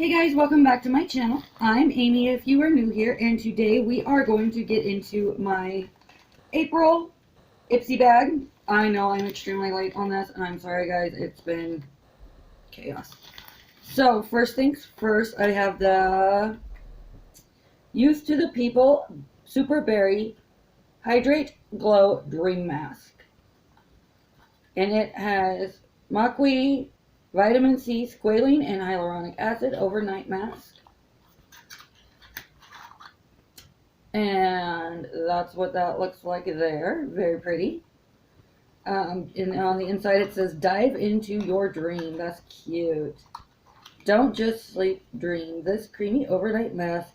Hey guys, welcome back to my channel. I'm Amy if you are new here, and today we are going to get into my April Ipsy bag. I know I'm extremely late on this, and I'm sorry guys, it's been chaos. So first things first, I have the Youth to the People Super Berry Hydrate Glow Dream Mask. And it has maquis, vitamin C, squalene, and hyaluronic acid overnight mask. And that's what that looks like there. Very pretty. And on the inside it says, dive into your dream. That's cute. Don't just sleep, dream. This creamy overnight mask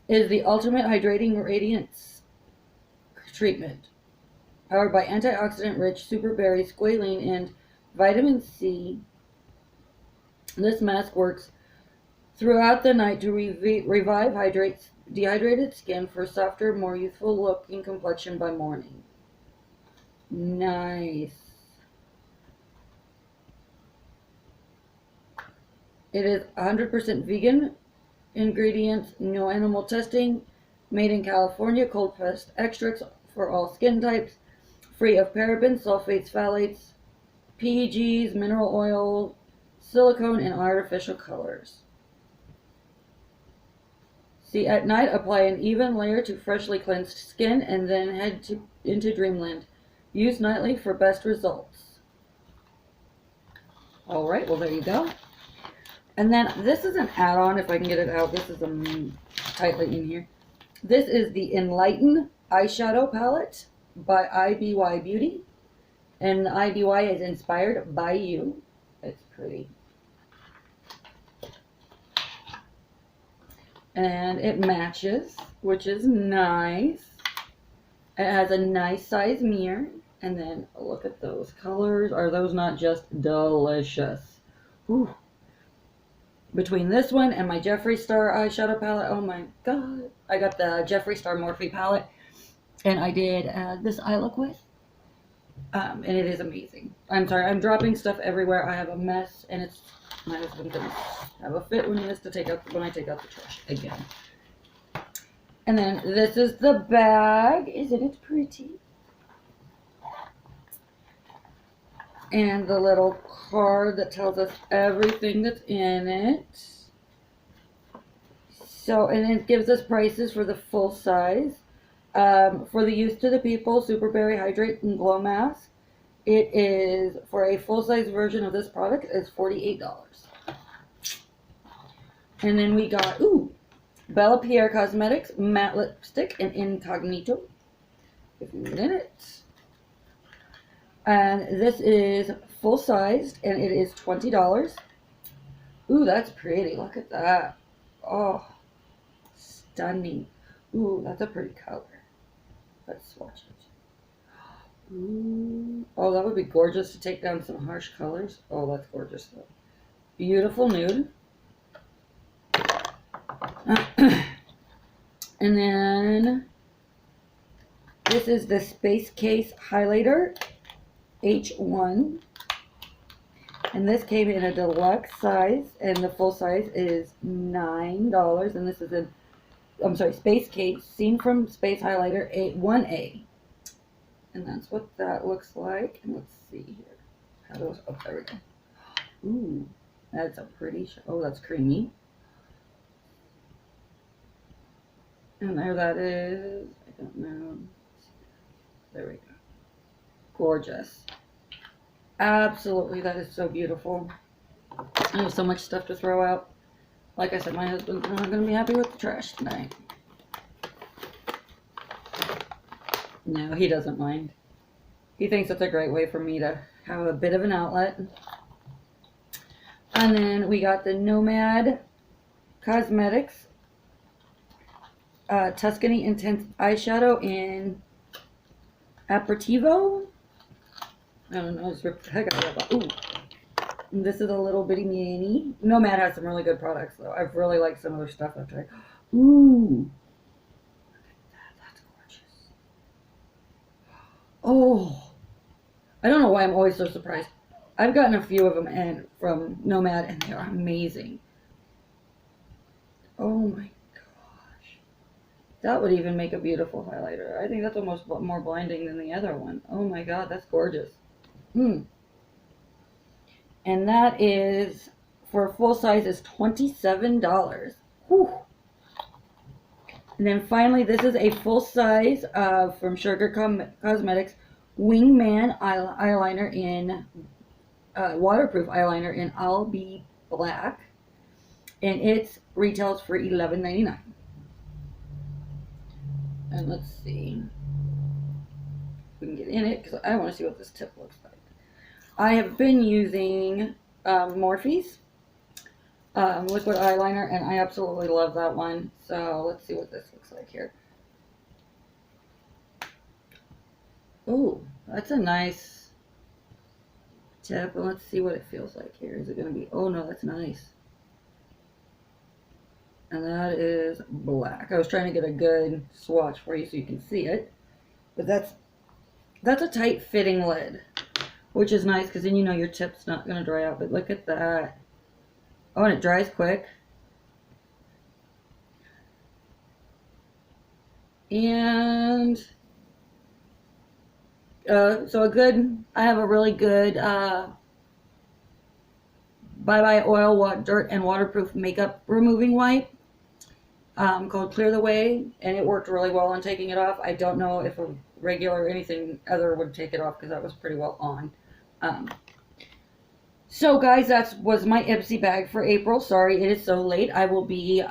is the ultimate hydrating radiance treatment. Powered by antioxidant-rich super berry, squalene, and vitamin C. This mask works throughout the night to revive dehydrated skin for softer, more youthful looking complexion by morning. Nice. It is 100% vegan ingredients, no animal testing, made in California, cold pressed extracts for all skin types, free of parabens, sulfates, phthalates, PEGs, mineral oil, silicone, and artificial colors. See, at night, apply an even layer to freshly cleansed skin and then head into dreamland. Use nightly for best results. Alright, well there you go. And then this is an add-on, if I can get it out. This is tightly in here. This is the Enlighten eyeshadow palette by IBY Beauty. And the IBY is inspired by you. It's pretty. And it matches, which is nice. It has a nice size mirror. And then look at those colors. Are those not just delicious? Ooh. Between this one and my Jeffree Star eyeshadow palette, oh my god. I got the Jeffree Star Morphe palette. And I did this eye look with. And it is amazing. I'm sorry, I'm dropping stuff everywhere. I have a mess, and it's my husband didn't have a fit when I take out the trash again. And then this is the bag. Isn't it pretty? And the little card that tells us everything that's in it. So, and it gives us prices for the full size. For the Youth to the People Super Berry Hydrate and Glow Mask, it is, for a full-size version of this product, is $48. And then we got, Bella Pierre Cosmetics Matte Lipstick in Incognito, if you need it. And this is full-sized, and it is $20. Ooh, that's pretty. Look at that. Oh, stunning. Ooh, that's a pretty color. Let's swatch it. Ooh. Oh, that would be gorgeous to take down some harsh colors. Oh, that's gorgeous though. Beautiful nude. And then this is the Space Case Highlighter H1. And this came in a deluxe size, and the full size is $9. And this is a Space Case, Seen from Space Highlighter 1A. And that's what that looks like. And let's see here. How those, oh, there we go. Ooh, that's a pretty, oh, that's creamy. And there that is. I don't know. There we go. Gorgeous. Absolutely, that is so beautiful. I have so much stuff to throw out. Like I said, my husband's not going to be happy with the trash tonight. No, he doesn't mind. He thinks it's a great way for me to have a bit of an outlet. And then we got the Nomad Cosmetics Tuscany Intense Eyeshadow in Aperitivo. I don't know, it's ripped the heck out of it. Ooh. And this is a little bitty mini. Nomad has some really good products, though. I've really liked some of their stuff I've tried. Ooh. Look at that. That's gorgeous. Oh. I don't know why I'm always so surprised. I've gotten a few of them from Nomad, and they are amazing. Oh my gosh. That would even make a beautiful highlighter. I think that's almost more blinding than the other one. Oh my god, that's gorgeous. And that is, for full size, is $27. Whew. And then finally, this is a full size from Sugar Cosmetics Wingman eyeliner in waterproof eyeliner in I'll Be Black, and it retails for $11.99. And let's see if we can get in it, because I want to see what this tip looks like. I have been using Morphe's liquid eyeliner, and I absolutely love that one. So let's see what this looks like here. Oh, that's a nice tip. And let's see what it feels like here. Is it going to be, oh no, that's nice. And that is black. I was trying to get a good swatch for you so you can see it. But that's a tight fitting lid, which is nice because then you know your tip's not going to dry out. But look at that. Oh, and it dries quick. And so I have a really good Bye Bye Oil Dirt and Waterproof Makeup Removing Wipe called Clear the Way, and it worked really well on taking it off. I don't know if a regular or anything other would take it off because that was pretty well on. So guys, that was my Ipsy bag for April. Sorry it is so late. I will be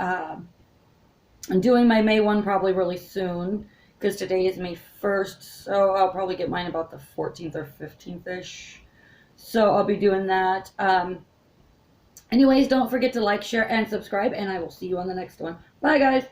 doing my May one probably really soon because today is May 1st, so I'll probably get mine about the 14th or 15th-ish. So I'll be doing that. Anyways, don't forget to like, share, and subscribe, and I will see you on the next one. Bye, guys.